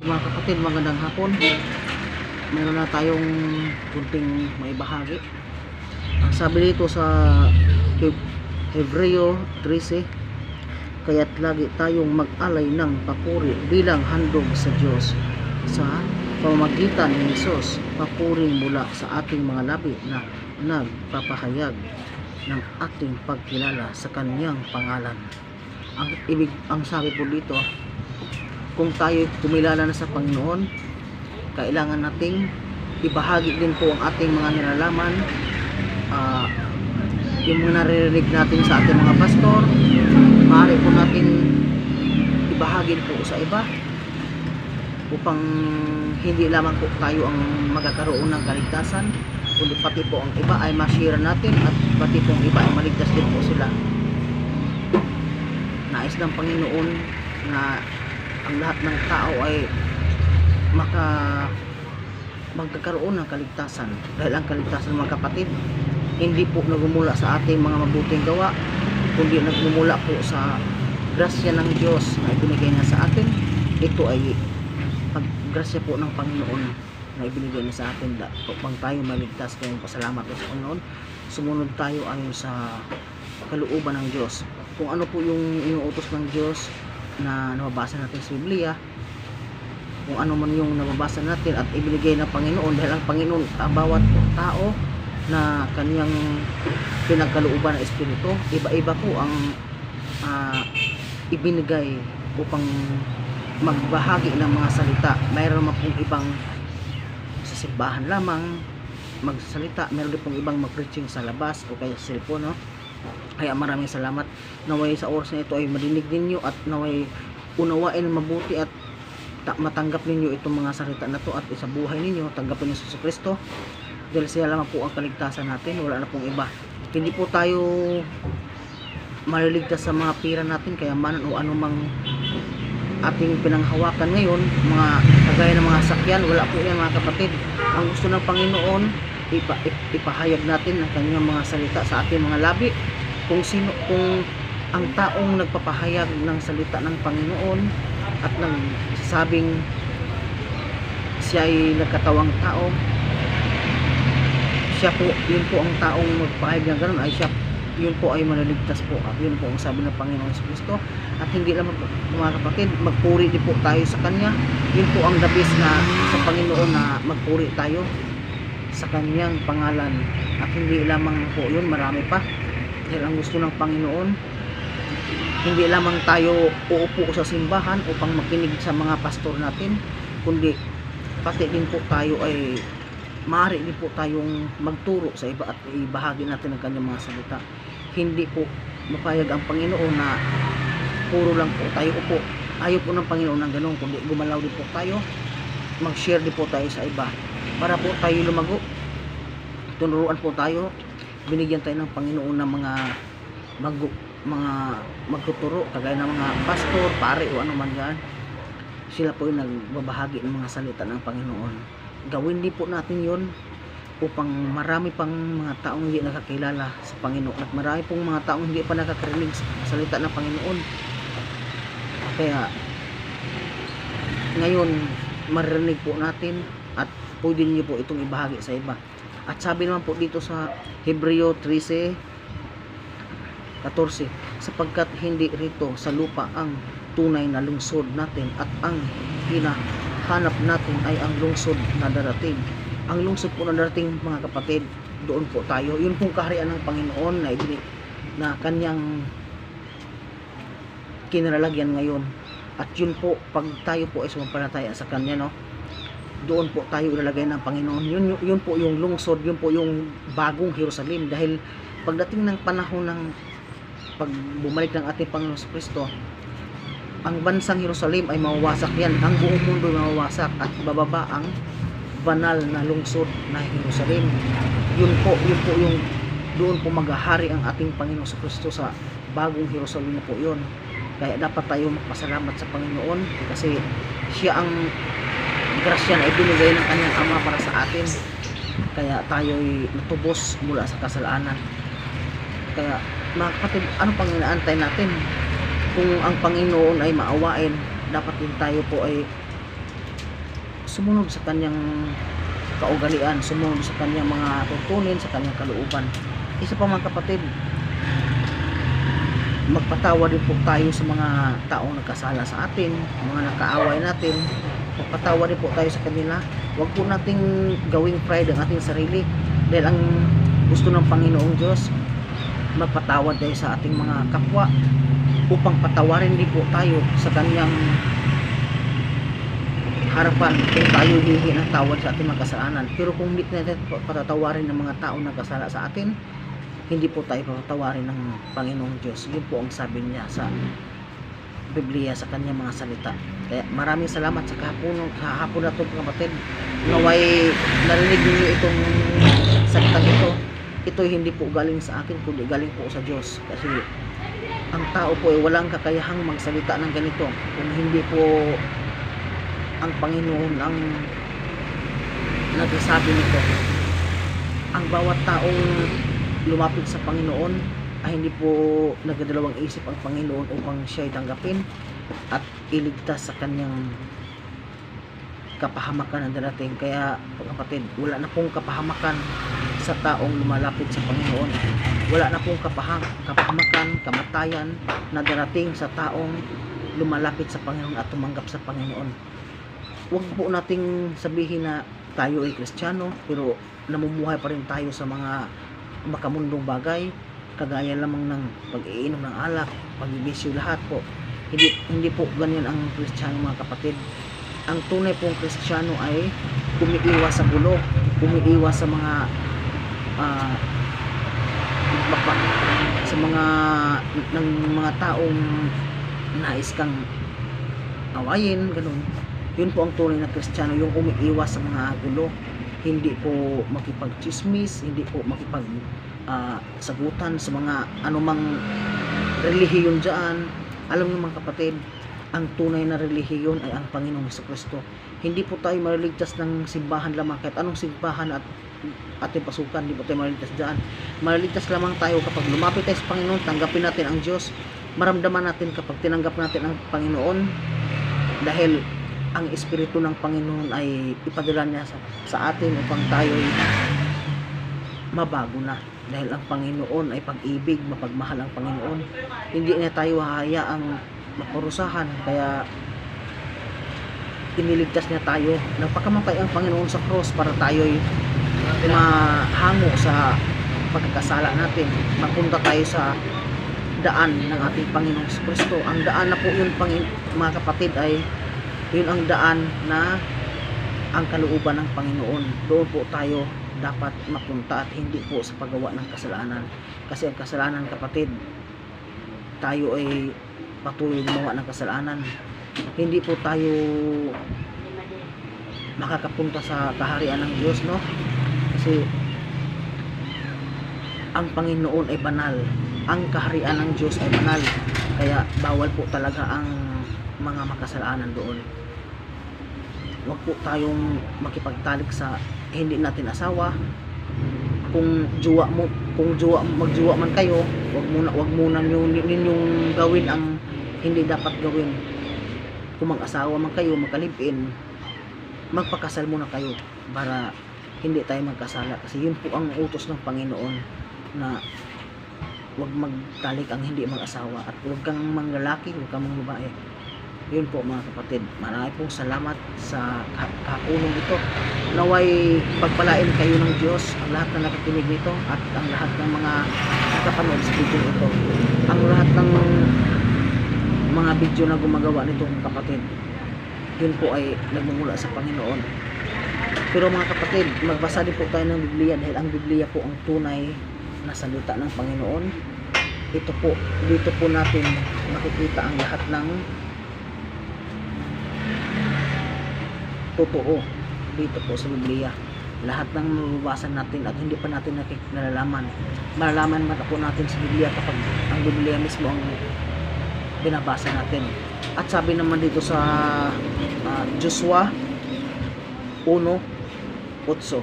Mga kapatid, magandang hapon. Meron na tayong kunting may bahagi. Ang sabi dito sa Hebreo 13, kaya't lagi tayong mag-alay ng papuri bilang handog sa Diyos sa pamamagitan ni Jesus, papuring mula sa ating mga labi na nagpapahayag ng ating pagkilala sa kanyang pangalan. Ang sabi po dito, kung tayo kumilala na sa Panginoon, kailangan nating ibahagi din po ang ating mga nilalaman, yung mga naririnig natin sa ating mga pastor. Maaari po natin ibahagi po sa iba upang hindi lamang po tayo ang magkakaroon ng kaligtasan, kundi pati po ang iba ay ma-share natin at pati po ang iba ay maligtas din po sila. Nais ng Panginoon na ang lahat ng tao ay magkakaroon ng kaligtasan, dahil ang kaligtasan, mga kapatid, hindi po nagmumula sa ating mga mabuting gawa, kundi nagmumula po sa grasya ng Diyos na ibinigay niya sa atin. Ito ay paggrasya po ng Panginoon na ibinigay niya sa atin upang tayo maligtas. Kaya pasalamat po sa Panginoon, sumunod tayo ayon sa kalooban ng Diyos. Kung ano po yung inuutos ng Diyos na nababasa natin sa Biblia, kung ano man yung nababasa natin at ibinigay ng Panginoon, dahil ang Panginoon, bawat tao na kanyang pinagkalooban ng Espiritu, iba-iba po ang ibinigay upang magbahagi ng mga salita. Mayroon naman pong ibang sa simbahan lamang magsalita, mayroon din pong ibang mag-preaching sa labas o kaya sa cellphone, no? Kaya maraming salamat. Naway sa oras na ito ay marinig ninyo at naway unawain mabuti at matanggap ninyo itong mga salita na to at sa buhay ninyo tanggapin niyo sa Kristo, dahil siya lamang po ang kaligtasan natin, wala na pong iba. Hindi po tayo maliligtas sa mga pira natin, kaya man o anumang ating pinanghawakan ngayon, mga kagaya ng mga sakyan, wala po yan, mga kapatid. Ang gusto ng Panginoon, ipahayag natin ang kanyang mga salita sa ating mga labi. Kung ang taong nagpapahayag ng salita ng Panginoon at nagsasabing siya ay nagkatawang tao, siya po, yun po ang taong magpahayag ng ganun, ay siya, yun po ay manaligtas po. At yun po ang sabi ng Panginoon sa Kristo. At hindi lang po, mga kapatid, magpuri din po tayo sa Kanya. Yun po ang dabis na sa Panginoon, na magpuri tayo sa Kanyang pangalan. At hindi lamang po yun, marami pa. Dahil ang gusto ng Panginoon, hindi lamang tayo uupo sa simbahan upang makinig sa mga pastor natin, kundi pati din po tayo ay maaari din po tayong magturo sa iba at ibahagi natin ang kanyang mga salita. Hindi po mapayag ang Panginoon na puro lang po tayo upo. Ayaw po ng Panginoon ng ganun, kundi gumalaw din po tayo, mag-share din po tayo sa iba para po tayo lumago. Tunuruan po tayo, binigyan tayo ng Panginoon ng mga magtuturo, kagaya ng mga pastor, pare o ano man yan. Sila po yung nagbabahagi ng mga salita ng Panginoon. Gawin din po natin yon upang marami pang mga taong hindi nakakilala sa Panginoon at marami pong mga taong hindi pa nakakarinig sa salita ng Panginoon. Kaya ngayon maririnig po natin at pwede niyo po itong ibahagi sa iba. At sabi naman po dito sa Hebreo 13:14, sapagkat hindi rito sa lupa ang tunay na lungsod natin at ang hinahanap natin ay ang lungsod na darating. Ang lungsod po na darating, mga kapatid, doon po tayo. Yun pong kaharian ng Panginoon na kanyang kinalalagyan ngayon. At yun po, pag tayo po ay sumampalataya sa kanya, no, doon po tayo ilalagay ng Panginoon. Yun po yung lungsod, yun po yung bagong Jerusalem. Dahil pagdating ng panahon ng pag bumalik ng ating Panginoon sa Kristo, ang bansang Jerusalem ay mawawasak yan. Ang buong mundo ay mawawasak at bababa ang banal na lungsod na Jerusalem. Yun po yung doon po maghahari ang ating Panginoon sa Kristo, sa bagong Jerusalem na po yun. Kaya dapat tayo magpasalamat sa Panginoon kasi siya ang grasya na ibinigay ng kanyang Ama para sa atin. Kaya tayo ay natubos mula sa kasalanan. Kaya mga kapatid, ano pang inaantay natin? Kung ang Panginoon ay maawain, dapat din tayo po ay sumunod sa kanyang kaugalian, sumunod sa kanyang mga tuntunin, sa kanyang kalooban. Isa pa mga kapatid, magpatawa din po tayo sa mga taong nagkasala sa atin, mga nakaaway natin. Magpatawa din po tayo sa kanila. Huwag po nating gawing pride ang ating sarili, dahil ang gusto ng Panginoong Diyos, magpatawad tayo sa ating mga kapwa upang patawarin din po tayo sa kanyang harapan kung tayo hihingi ng tawad sa ating mga kasalanan. Pero kung hindi natin patatawarin ng mga taong nagkasala sa atin, hindi po tayo patatawarin ng Panginoong Diyos. Yun po ang sabi niya sa Biblia, sa kanyang mga salita. Kaya maraming salamat sa hapon na ito kapatid. Naway narinig niyo itong salitang ito. Ito hindi po galing sa akin, kundi galing po sa Diyos. Kasi ang tao po ay walang kakayahang magsalita ng ganito kung hindi po ang Panginoon ang nagsasabi nito. Ang bawat taong lumapit sa Panginoon ay hindi po nagdadalawang isip ang Panginoon upang siya'y tanggapin at iligtas sa kanyang kapahamakan na darating. Kaya kapatid, wala na pong kapahamakan sa taong lumalapit sa Panginoon. Wala na pong kapahamakan, kamatayan na darating sa taong lumalapit sa Panginoon at tumanggap sa Panginoon. Huwag po nating sabihin na tayo ay Kristiyano pero namumuhay pa rin tayo sa mga makamundong bagay, kagaya lamang ng pag-iinom ng alak, pagbibisyo, lahat po. Hindi po ganyan ang Kristiyano mga kapatid. Ang tunay pong Kristiyano ay umiiwas sa gulo, umiiwas sa mga sa mga taong nais kang awayin, ganun. Yun po ang tunay na Kristiyano, yung umiiwas sa mga gulo, hindi po makipag-chismis, hindi po sagutan sa mga anumang relihiyon dyan. Alam niyo mga kapatid, ang tunay na relihiyon ay ang Panginoong Jesucristo. Hindi po tayo mariligtas ng simbahan lamang, kahit anong simbahan at ating pasukan, hindi po tayo mariligtas dyan. Mariligtas lamang tayo kapag lumapit tayo sa Panginoon, tanggapin natin ang Diyos, maramdaman natin kapag tinanggap natin ang Panginoon, dahil ang Espiritu ng Panginoon ay ipadala niya sa atin upang tayo ay mabago na. Dahil ang Panginoon ay pag-ibig, mapagmahal ang Panginoon. Hindi na tayo hahayaang maparusahan, kaya iniligtas niya tayo. Nagpakamatay ang Panginoon sa cross para tayo ay mahango sa pagkakasala natin. Mapunta tayo sa daan ng ating Panginoong Kristo. Ang daan na po yun, mga kapatid, ay yun ang daan na ang kalooban ng Panginoon. Doon po tayo dapat mapunta at hindi po sa paggawa ng kasalanan. Kasi ang kasalanan kapatid, tayo ay patuloy gumawa ng kasalanan. Hindi po tayo makakapunta sa kaharian ng Diyos, no? Kasi ang Panginoon ay banal. Ang kaharian ng Diyos ay banal. Kaya bawal po talaga ang mga makasalanan doon. Huwag po tayong makipagtalik sa hindi natin asawa. Kung magjowa man kayo, wag muna ninyong gawin ang hindi dapat gawin. Kung mag-asawa man kayo, magkalibin, magpakasal muna kayo para hindi tayo magkasala. Kasi yun po ang utos ng Panginoon, na wag magtalik ang hindi mag-asawa, at wag kang manglalaki, wag kang mangbabae. Yun po mga kapatid, marami pong salamat sa kapunong ito. Naway pagpalain kayo ng Diyos ang lahat na nakikinig nito at ang lahat ng mga nakapanood sa video ito. Ang lahat ng mga video na gumagawa nito mga kapatid, yun po ay nagmumula sa Panginoon. Pero mga kapatid, magbasa din po tayo ng Biblia, dahil ang Biblia po ang tunay na salita ng Panginoon. Ito po, dito po natin makikita ang lahat ng totoo dito po sa Biblia. Lahat ng mababasa natin at hindi pa natin nalalaman, malalaman man po natin sa Biblia kapag ang Biblia mismo ang binabasa natin. At sabi naman dito sa Joshua 1:8,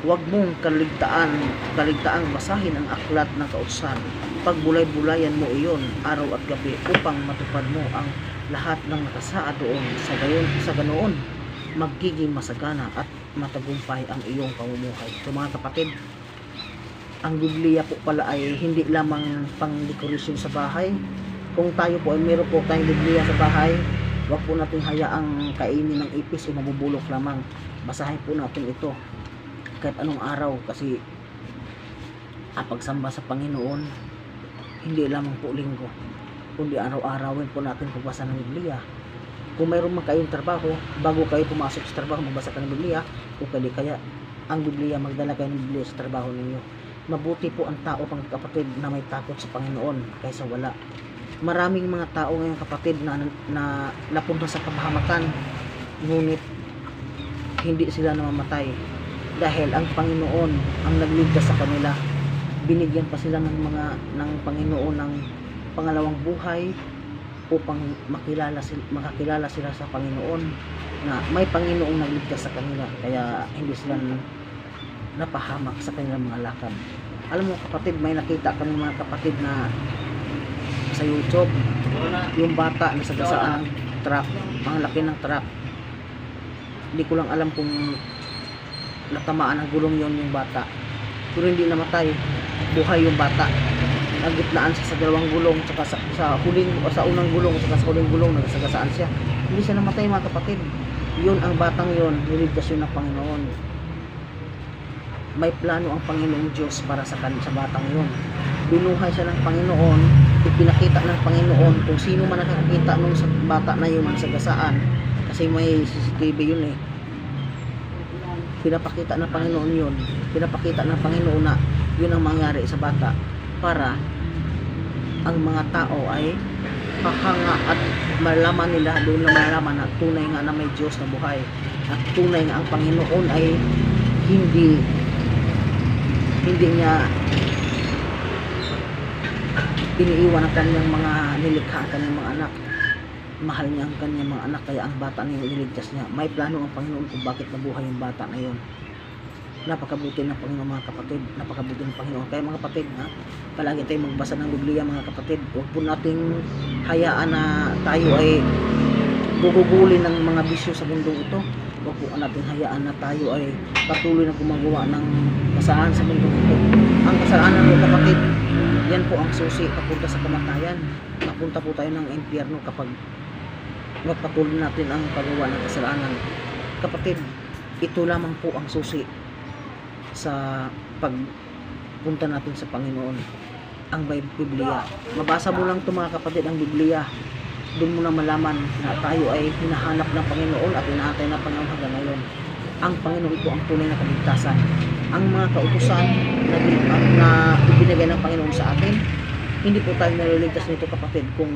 huwag mong kaligtaang basahin ang aklat ng kautusan, pagbulay-bulayan mo iyon araw at gabi upang matupad mo ang lahat ng nakasaad doon. Sa ganoon magiging masagana at matagumpay ang iyong pamumuhay. So mga kapatid, ang Biblia po pala ay hindi lamang pang dekorasyon sa bahay. Kung tayo po ay meron po tayong Biblia sa bahay, huwag po natin hayaang kainin ng ipis o mabubulok lamang. Basahin po natin ito kahit anong araw, kasi pagsamba sa Panginoon hindi lamang po linggo, kundi araw-arawin po natin pagbasa ng Biblia. Kung mayroon man kayong trabaho, bago kayo pumasok sa trabaho, magbasa ka ng Biblia, o kaya ang Biblia, magdala kayo ng Biblia sa trabaho ninyo. Mabuti po ang tao, mga kapatid, na may takot sa Panginoon kaysa wala. Maraming mga tao ngayon, kapatid, na napunta sa kapahamakan, ngunit hindi sila namamatay dahil ang Panginoon ang nagligtas sa kanila. Binigyan pa sila ng Panginoon ng pangalawang buhay upang makakilala sila sa Panginoon, na may Panginoong nagligtas sa kanila, kaya hindi sila napahamak sa kanilang mga lakad. Alam mo kapatid, may nakita kami mga kapatid na sa YouTube, yung bata na sagasaan ng truck, ang laki ng truck. Hindi ko lang alam kung natamaan ng gulong yon yung bata, pero hindi namatay, buhay yung bata. Nagitnaan siya sa dalawang gulong, saka sa huling o sa unang gulong, saka sa huling gulong nagsagasaan siya. Hindi siya namatay mga kapatid. Yun ang batang yun, niligtas yun ng Panginoon. May plano ang Panginoong Diyos para sa batang yun. Binuhay siya ng Panginoon, ipinakita ng Panginoon kung sino man nakakita nung sa bata na yun ang sagasaan, kasi may CCTV yun eh. Pinapakita ng Panginoon yun, pinapakita ng Panginoon na yun ang mangyari sa bata, para ang mga tao ay hahanga at malaman nila, doon na malaman na tunay nga na may Diyos na buhay, at tunay nga ang Panginoon ay hindi niya iniiwan ang kanyang mga nilikha, ang kanyang mga anak. Mahal niya ang kanyang mga anak, kaya ang bata na yun iniligtas niya. May plano ang Panginoon kung bakit nabuhay yung bata na yun. Napakabuti ng Panginoon mga kapatid, napakabuti ng Panginoon. Kaya mga kapatid, palagi tayong magbasa ng Biblia mga kapatid. Huwag po nating hayaan na tayo ay gugugulin ng mga bisyo sa mundo ito. Huwag po natin hayaan na tayo ay patuloy na gumagawa ng kasalanan sa mundo ito. Ang kasalanan mga kapatid, yan po ang susi papunta sa kamatayan. Napunta po tayo ng impyerno kapag magpatuloy natin ang paggawa ng kasalanan. Kapatid, ito lamang po ang susi sa pagpunta natin sa Panginoon, ang Biblia. Mabasa mo lang ito mga kapatid, ang Biblia. Doon mo na malaman na tayo ay hinahanap ng Panginoon at inaantay ng Panginoon hanggang ngayon. Ang Panginoon po ang tunay na kaligtasan. Ang mga kautusan na ibinigay ng Panginoon sa atin, hindi po tayo naliligtas nito kapatid kung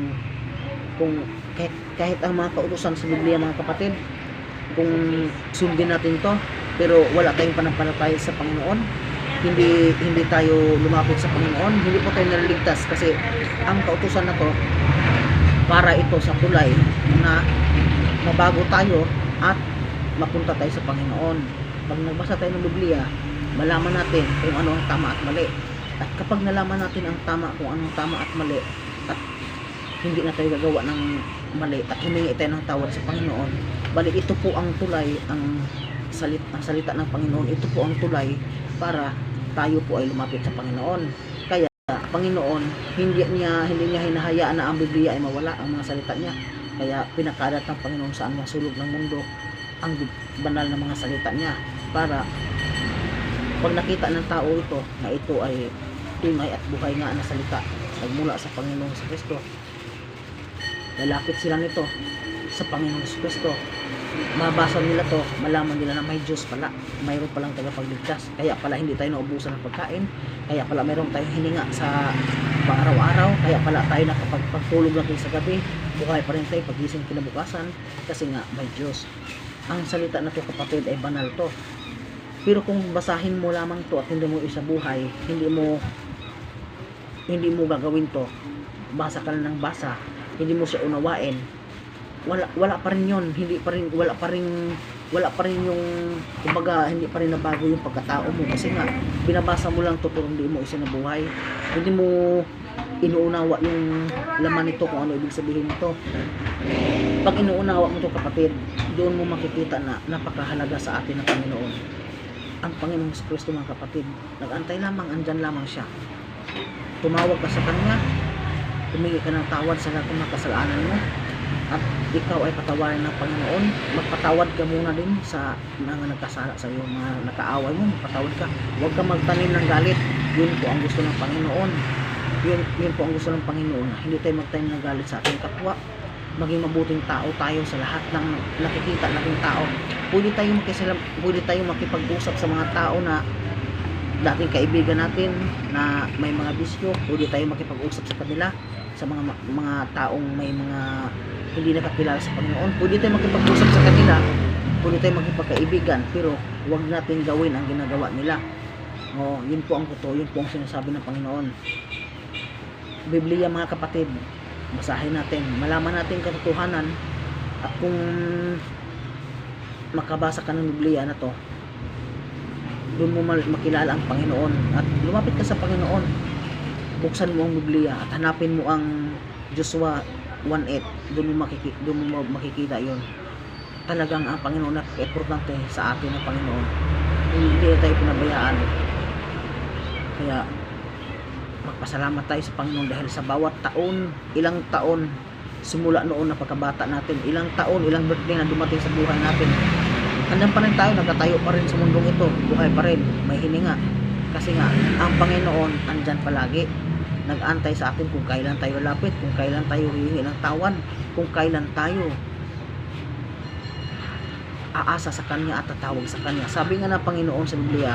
kahit ang mga kautusan sa Biblia mga kapatid, kung sundin natin to, pero wala tayong panampalataya sa Panginoon, hindi tayo lumapit sa Panginoon, hindi po tayo naliligtas, kasi ang kautusan na to para ito sa tulay na mabago tayo at mapunta tayo sa Panginoon. Pag nagbasa tayo ng Biblia, malaman natin kung ano ang tama at mali. At kapag nalaman natin ang tama, kung anong tama at mali, at hindi na tayo gagawa ng mali at humingi tayo ng tawad sa Panginoon, balik ito po ang tulay, ang salita ng Panginoon, ito po ang tulay para tayo po ay lumapit sa Panginoon. Kaya Panginoon, hindi niya hinahayaan na ang Biblia ay mawala, ang mga salita niya. Kaya pinakalat ng Panginoon sa mga sulok ng mundo ang banal na mga salita niya, para pag nakita ng tao ito na ito ay tunay at buhay nga na salita nagmula sa Panginoon sa Kristo, lalapit sila nito sa Panginoon sa Kristo. Mabasa nila to, malaman nila na may Diyos pala, mayroon palang tagapagligtas, kaya pala hindi tayo naubusan ng pagkain, kaya pala mayroon tayong hininga sa araw-araw, kaya pala tayo nakapagtulog natin sa gabi, buhay pa rin tayo pagising kinabukasan, kasi nga may Diyos. Ang salita na to kapatid ay banal to, pero kung basahin mo lamang to at hindi mo isabuhay, hindi mo gagawin to, basa ka lang ng basa, hindi mo siya unawain, wala pa rin yun, wala pa rin yung, kumbaga, hindi pa rin nabago yung pagkatao mo, kasi nga binabasa mo lang to pero hindi mo isinabuhay, hindi mo inuunawa yung laman nito, kung ano ibig sabihin nito. Pag inuunawa mo to kapatid, doon mo makikita na napakahalaga sa atin ng Panginoon. Ang Panginoong Kristo mga kapatid, nag-antay lamang, andyan lamang siya. Tumawag ka sa Kanya, humingi ka ng tawad sa lahat ng mga kasalanan mo, at ikaw ay patawarin ng Panginoon. Magpatawad ka muna din sa mga nagkasala sa iyo, mga nakaaway mo, magpatawad ka. Huwag ka magtanim ng galit. Yun po ang gusto ng Panginoon. Yun po ang gusto ng Panginoon. Hindi tayo magtanim ng galit sa ating kapwa. Maging mabuting tao tayo sa lahat ng nakikita nating tao. Pwede tayo makipag-usap sa mga tao na dating kaibigan natin na may mga bisyo. Pwede tayo makipag-usap sa kanila, sa mga taong may mga hindi nakakilala sa Panginoon. Pwede tayo makipag-usap sa kanila, pwede tayo makipagkaibigan, pero huwag natin gawin ang ginagawa nila. Yun po ang totoo, yun po ang sinasabi ng Panginoon. Biblia mga kapatid, basahin natin, malaman natin katotohanan, at kung makabasa ka ng Biblia na to, doon mo makilala ang Panginoon, at lumapit ka sa Panginoon, buksan mo ang Biblia at hanapin mo ang Joshua 1:8. Doon mo makikita yon. Talagang ang Panginoon na importante sa atin ng Panginoon. Hindi tayo pinabayaan. Kaya magpasalamat tayo sa Panginoon dahil sa bawat taon, ilang taon simula noon na pagkabata natin, ilang taon, ilang birthday na dumating sa buhay natin, andyan pa rin tayo, nagtatayo pa rin sa mundong ito, buhay pa rin, may hininga. Kasi nga ang Panginoon andyan palagi, nag-antay sa atin kung kailan tayo lapit, kung kailan tayo hihingi ng tawan, kung kailan tayo aasa sa Kanya at tatawag sa Kanya. Sabi nga ng Panginoon sa Biblia,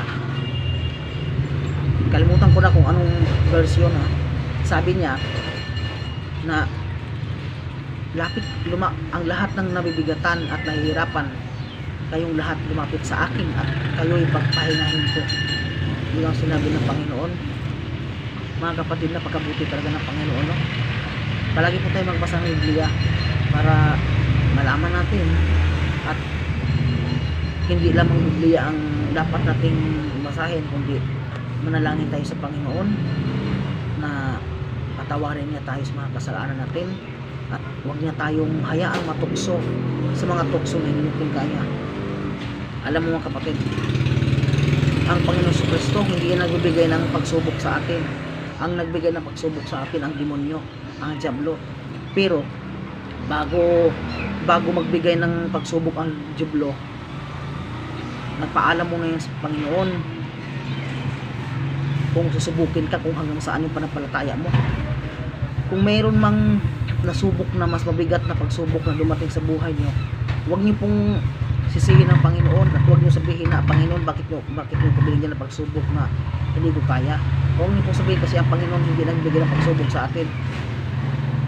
kalimutan ko na kung anong version, sabi niya na ang lahat ng nabibigatan at nahihirapan, kayong lahat lumapit sa akin at kayo'y pagpahingahin ko. Yun ang sinabi ng Panginoon. Mga kapatid, na pagkabuti talaga ng Panginoon, no? Palagi po tayo magbasa ng Biblia para malaman natin, at hindi lamang Biblia ang dapat nating basahin, kundi manalangin tayo sa Panginoon na patawarin niya tayo sa mga kasalanan natin, at huwag niya tayong hayaang matukso sa mga tukso na hinuting kanya. Alam mo mga kapatid, ang Panginoon Kristo hindi yan nagbibigay ng pagsubok sa atin. Ang nagbigay ng pagsubok sa atin ang demonyo, ang diablo. Pero bago magbigay ng pagsubok ang diablo, nagpaalam mo na yan sa Panginoon kung susubukin ka, kung hanggang saan yung panampalataya mo. Kung mayroon mang nasubok na mas mabigat na pagsubok na dumating sa buhay nyo, huwag niyo pong sisihin ng Panginoon, at huwag niyo sabihin na, Panginoon, bakit niyo kabigyan ng pagsubok na hindi ko kaya. Huwag niyo pong sabihin, kasi ang Panginoon hindi nagbigay ng pagsubok sa atin.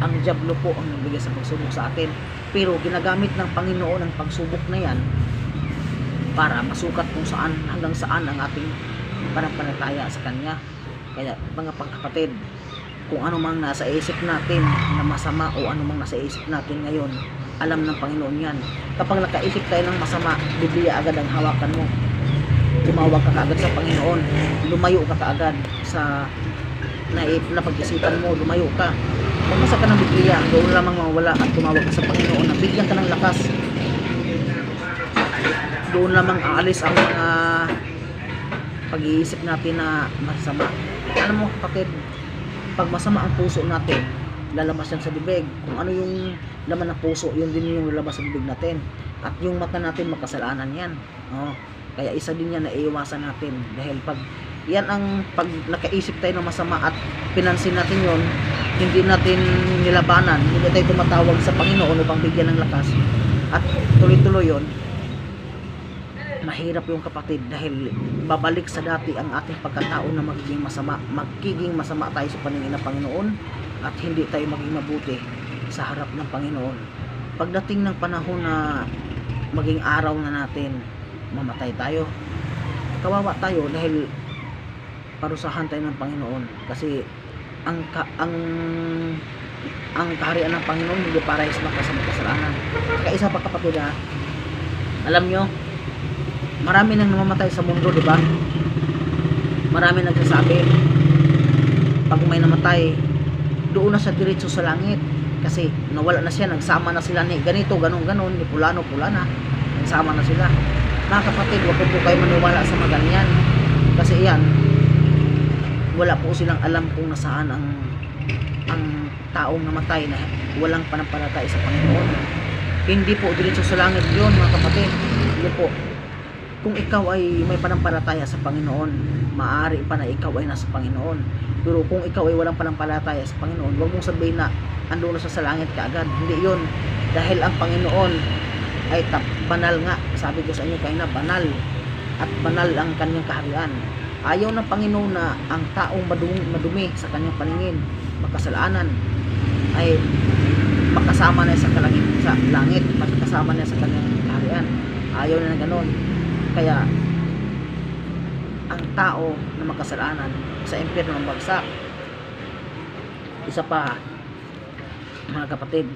Ang diablo po ang nagbigay sa pagsubok sa atin. Pero ginagamit ng Panginoon ang pagsubok na yan para masukat kung saan, hanggang saan ang ating panampalataya sa Kanya. Kaya mga kapatid, kung ano mang nasa isip natin na masama o ano mang nasa isip natin ngayon, alam ng Panginoon yan. Kapag nakaisip tayo ng masama, Biblia agad ang hawakan mo. Tumawag ka kaagad sa Panginoon, lumayo ka kaagad sa napag-isipan mo, lumayo ka. Magbasa ka ng Biblia, doon lamang mawala, at tumawag ka sa Panginoon na bigyan ka ng lakas. Doon lamang aalis ang mga pag-iisip natin na masama. Alam mo kapatid, pag masama ang puso natin, lalabas yan sa bibig. Kung ano yung laman ng puso, yun din yung lalabas sa bibig natin. At yung mata natin, makasalanan yan. Kaya isa din yan na iiwasan natin. Dahil pag nakaisip tayo ng masama at pinansin natin yon, hindi natin nilabanan, hindi tayo tumatawag sa Panginoon upang bigyan ng lakas, at tuloy-tuloy yon, mahirap yung kapatid, dahil babalik sa dati ang ating pagkatao na magiging masama tayo sa paningin ng Panginoon, at hindi tayo maging mabuti sa harap ng Panginoon. Pagdating ng panahon na maging araw na natin, mamatay tayo, kawawa tayo, dahil parusahan tayo ng Panginoon. Kasi ang kaharian ng Panginoon hindi parehas sa kasalanan. Kaya isa pa kapatid, alam nyo, marami nang namamatay sa mundo, di ba? Marami nagsasabi, pag may namatay, doon na siya diretso sa langit. Kasi nawala na siya, nagsama na sila ni ganito, ganon, ni pulano, pulana. Nagsama na sila. Mga kapatid, huwag po kayo maniwala sa mga ganyan. Kasi yan, wala po silang alam kung nasaan ang taong namatay na walang panampalataya sa Panginoon. Hindi po diretso sa langit yun, mga kapatid. Hindi po. Kung ikaw ay may panampalataya sa Panginoon, maaari pa na ikaw ay nasa Panginoon. Pero kung ikaw ay walang panampalataya sa Panginoon, huwag mong sabihin na andun na siya sa langit kaagad. Hindi yun. Dahil ang Panginoon ay banal nga. Sabi ko sa inyo kayo na banal. At banal ang kanyang kaharian. Ayaw ng Panginoon na ang taong madumi sa kanyang paningin, makasalanan, ay makasama na sa langit, makasama na sa kanyang kaharian. Ayaw na ganoon. Kaya ang tao na makasalanan sa impyerno ang bagsak. Isa pa, mga kapatid,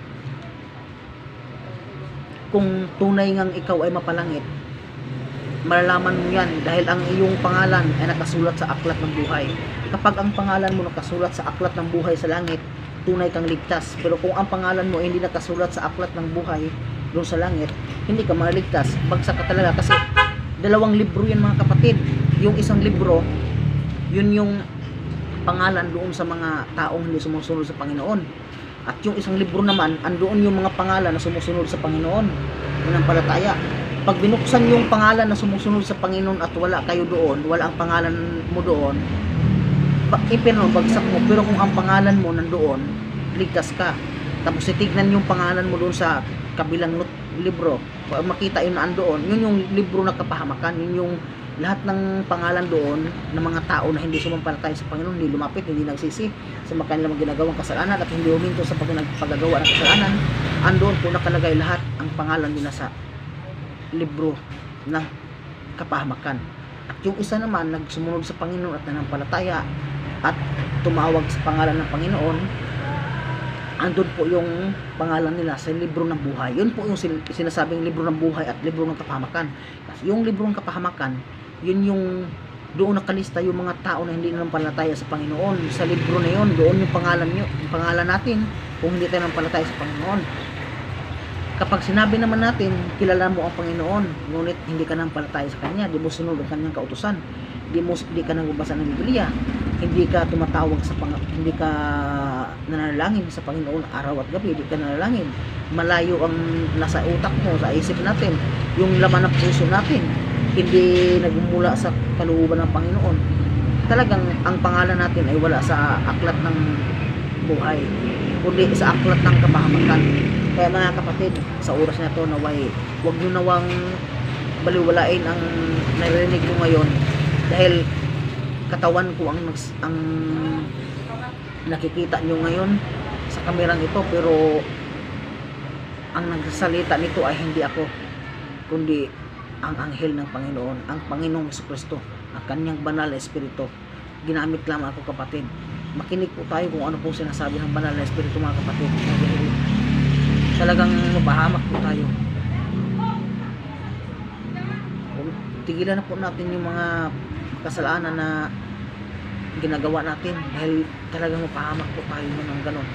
kung tunay ngang ikaw ay mapalangit, malalaman mo yan dahil ang iyong pangalan ay nakasulat sa aklat ng buhay. Kapag ang pangalan mo nakasulat sa aklat ng buhay sa langit, tunay kang ligtas. Pero kung ang pangalan mo ay hindi nakasulat sa aklat ng buhay doon sa langit, hindi ka maligtas. Bagsak ka talaga. Kasi dalawang libro yan, mga kapatid. Yung isang libro, yun yung pangalan doon sa mga taong hindi sumusunod sa Panginoon. At yung isang libro naman, andoon yung mga pangalan na sumusunod sa Panginoon, panampalataya. Pag binuksan yung pangalan na sumusunod sa Panginoon at wala kayo doon, wala ang pangalan mo doon, bagsak mo. Pero kung ang pangalan mo nandoon, ligtas ka. Tapos titignan yung pangalan mo doon sa kabilang libro, makita yun na andoon, yun yung libro na kapahamakan. Yun yung lahat ng pangalan doon ng mga tao na hindi sumampalataya sa Panginoon, hindi lumapit, hindi nagsisi sa mga kanilang ginagawang kasalanan at hindi huminto sa paggagawa ng kasalanan, andoon po nakalagay lahat ang pangalan nila sa libro ng kapahamakan. At yung isa naman nagsumunod sa Panginoon at nanampalataya at tumawag sa pangalan ng Panginoon, andun po yung pangalan nila sa libro ng buhay. Yun po yung sinasabing libro ng buhay at libro ng kapahamakan. Kasi yung libro ng kapahamakan, yun yung doon nakalista yung mga tao na hindi nanampalataya sa Panginoon. Sa libro na yun, doon yung pangalan natin kung hindi tayo nanampalataya sa Panginoon. Kapag sinabi naman natin, kilala mo ang Panginoon, ngunit hindi ka nanampalataya sa Kanya, di mo sunod ang Kanyang kautusan, hindi ka nagbabasa ng Biblia, hindi ka tumatawag hindi ka nanalangin sa Panginoon araw at gabi, hindi ka nanalangin, malayo ang nasa utak mo, sa isip natin, yung laman ng puso natin, hindi nagmumula sa kalooban ng Panginoon, talagang ang pangalan natin ay wala sa aklat ng buhay, kundi sa aklat ng kapahamakan. Kaya mga kapatid, sa oras na ito, huwag nyo nawang baliwalain ang narinig nyo ngayon, dahil katawan ko ang nakikita nyo ngayon sa kamerang ito, pero ang nagsasalita nito ay hindi ako, kundi ang anghel ng Panginoon, ang Panginoong Jesucristo, ang kanyang banal na espiritu. Ginamit lamang ako, kapatid. Makinig po tayo kung ano po sinasabi ng banal na espiritu, mga kapatid. Talagang mapahamak po tayo. Tigilan na po natin yung mga kasalanan na ginagawa natin, dahil talagang mapahamak po tayo ng ganon.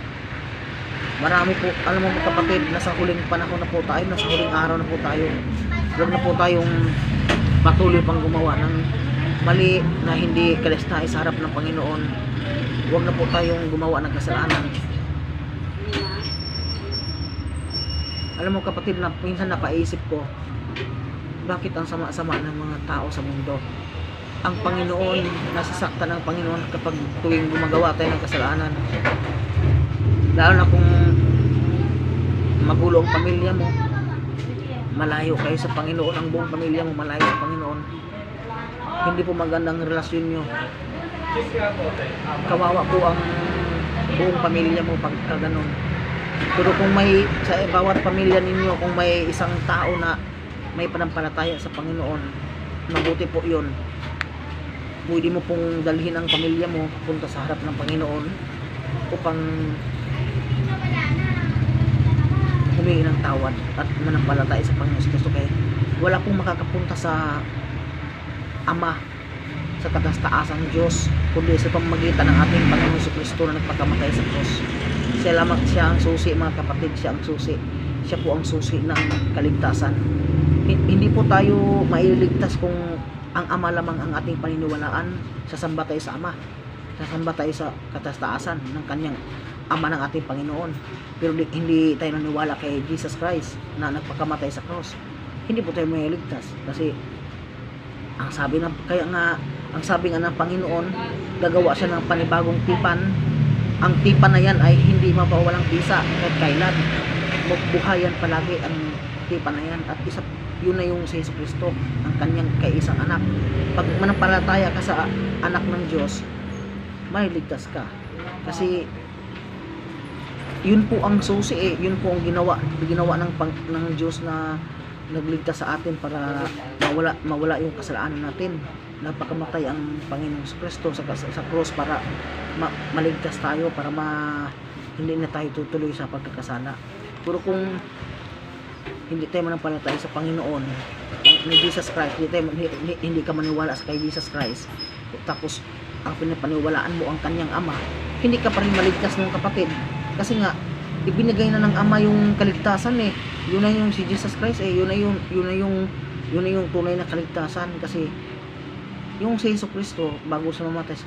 Marami po, alam mo mga kapatid, nasa huling panahon na po tayo, nasa huling araw na po tayo. Huwag na po tayong patuloy pang gumawa ng mali na hindi kalistay sa harap ng Panginoon. Huwag na po tayong gumawa ng kasalanan. Alam mo kapatid, na minsan napaisip ko, bakit ang sama-sama ng mga tao sa mundo? Ang Panginoon, nasasaktan ng Panginoon kapag tuwing gumagawa tayo ng kasalanan. Lalo na kung magulo ang pamilya mo, malayo kayo sa Panginoon, ang buong pamilya mo malayo sa Panginoon, hindi po magandang relasyon nyo. Kawawa po ang buong pamilya mo pagka ganon. Pero kung may, sa bawat pamilya ninyo, kung may isang tao na may panampalataya sa Panginoon, mabuti po yun. Pwede mo pong dalhin ang pamilya mo punta sa harap ng Panginoon upang humingi ng tawad at manampalataya sa Panginoon Kristo. Kaya wala pong makakapunta sa Ama, sa katastaasan ng Diyos, kundi sa pamamagitan ng ating Panginoon Jesucristo na nagpakamatay sa krus. Siya lamang, siya ang susi mga kapatid, siya ang susi. Siya po ang susi ng kaligtasan. Hindi po tayo mailigtas kung ang Ama lamang ang ating paniniwalaan. Sasamba tayo sa Ama, sasamba tayo sa katastaasan ng kanyang Ama ng ating Panginoon. Pero hindi tayo naniwala kay Jesus Christ na nagpakamatay sa cross. Hindi po tayo mailigtas kasi ang sabi nga ng Panginoon, gagawa siya ng panibagong tipan. Ang tipan na yan ay hindi mapawalang bisa kahit kailan. Buhayan palagi ang tipan na yan. At yun na yung si Jesucristo, ang kanyang kaisang anak. Pag manampalataya ka sa anak ng Diyos, mailigtas ka. Kasi yun po ang susi yun po ang ginawa ng Diyos na nagligtas sa atin para mawala yung kasalanan natin. Napakamatay ang Panginoong Jesucristo sa cross para maligtas tayo, para hindi na tayo tutuloy sa pagkakasala. Pero kung hindi tayo manampalataya sa Panginoon ni Jesus Christ, hindi ka maniwala sa kay Jesus Christ, tapos ang pinapaniwalaan mo ang kanyang Ama, hindi ka pa rin maligtas ng kapatid. Kasi nga ibinigay na ng Ama yung kaligtasan Yun na yung si Jesus Christ yun na yung tunay na kaligtasan. Kasi yung si Jesucristo bago siya mamatay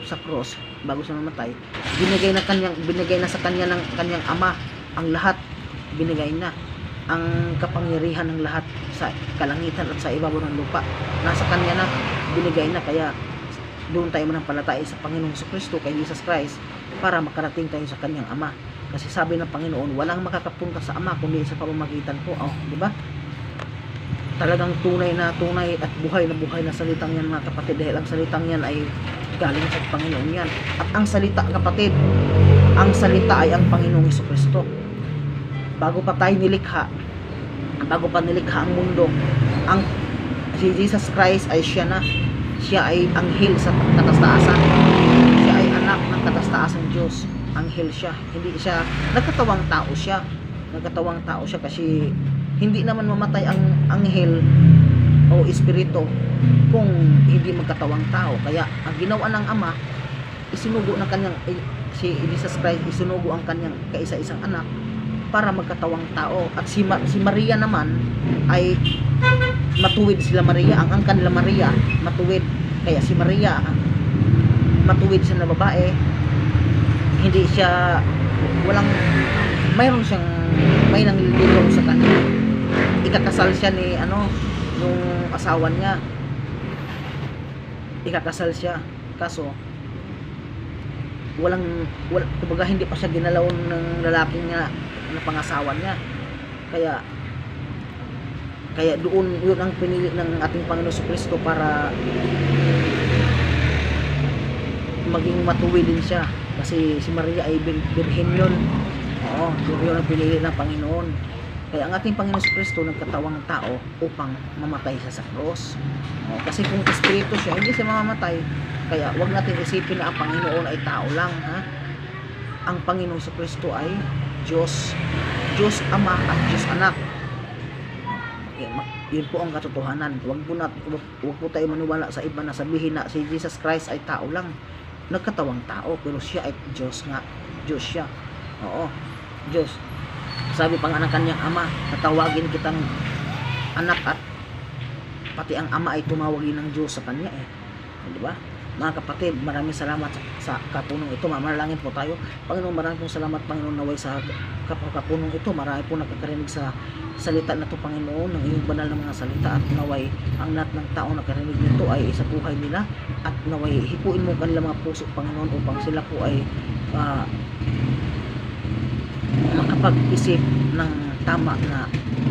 sa cross, bago siya mamatay, binigay na sa kanya ng kanyang Ama ang lahat. Binigay na ang kapangyarihan ng lahat sa kalangitan at sa ibabaw ng lupa. Nasa kanya na, binigay na. Kaya doon tayo manampalataya sa Panginoong Jesucristo, kay Jesus Christ, para makarating tayo sa kanyang Ama. Kasi sabi ng Panginoon, walang makakapunta sa Ama kundi sa pamamagitan ko. Di ba? Talagang tunay at buhay na salitang yan mga kapatid, dahil ang salitang yan ay galing sa Panginoon yan. At ang salita kapatid, ang salita ay ang Panginoong Jesucristo. Bago pa nilikha ang mundo, si Jesus Christ ay siya ay anghel sa katastaasan. Siya ay anak ng katastaasan Diyos. Anghel siya, hindi siya nagkatawang tao siya kasi hindi naman mamatay ang anghel o espiritu kung hindi magkatawang tao. Kaya ang ginawa ng Ama, isinugo ng kanyang si Jesus Christ, isinugo ang kanyang kaisa-isang anak para magkatawang tao. At si Maria naman ay matuwid sila Maria, ang kanila Maria matuwid. Kaya si Maria matuwid siya na babae, hindi siya may nangliligaw sa kanya. Ikakasal siya ni yung asawa niya, ikakasal siya, kaso kumbaga hindi pa siya ginalaw ng lalaking niya na pangasawa niya. Kaya yun ang pinili ng ating Panginoon Jesucristo para maging matuwid din siya. Kasi si Maria ay birhen yun. Yun ang pinili ng Panginoon. Kaya ang ating Panginoon Jesucristo nagkatawang tao upang mamatay siya sa cross. Kasi kung espiritu siya, hindi siya mamamatay. Kaya wag natin isipin na ang Panginoon ay tao lang. Ang Panginoon Jesucristo ay Diyos Ama at Diyos Anak. Yun po ang katotohanan. Wag po tayo maniwala sa iba na sabihin na si Jesus Christ ay tao lang. Nagkatawang tao, pero siya ay Diyos nga. Diyos siya. Diyos. Sabi pa nga ng kanyang Ama, tatawagin kitang anak, at pati ang Ama ay tumawagin ng Diyos sa kanya di ba? Mga kapatid, maraming salamat sa kapunong ito. Manalangin po tayo. Panginoon, maraming pong salamat, Panginoon, naway sa kapunong ito. Marami po nakakarinig sa salita na ito, Panginoon, ng iyong banal na mga salita, at naway ang lahat ng tao nakarinig nito ay sa buhay nila, at naway hipuin mo kanilang mga puso, Panginoon, upang sila po ay makapag-isip ng tama na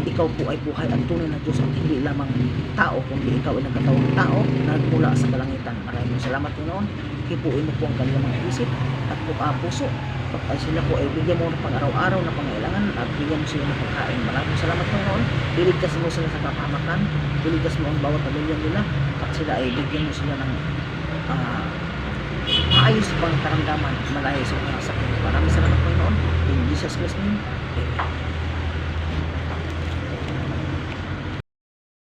ikaw po ay buhay at tunay na Diyos at hindi lamang tao, kundi ikaw ay nagkatawang tao na nagmula sa kalangitan. Maraming salamat, Panginoon. Hipuin mo po ang kanilang mga isip at puso, at sila po ay bigyan mo ng pang-araw-araw na pangailangan, at bigyan mo sila ng pagkain. Maraming salamat, Panginoon. Diligtas mo sila sa kapahamakan, diligtas mo ang bawat pamilya nila, at sila ay bigyan mo sila ng maayos pang karamdaman, malayo sa mga sakit. Maraming salamat, Panginoon. In Jesus Christ's name, Amen.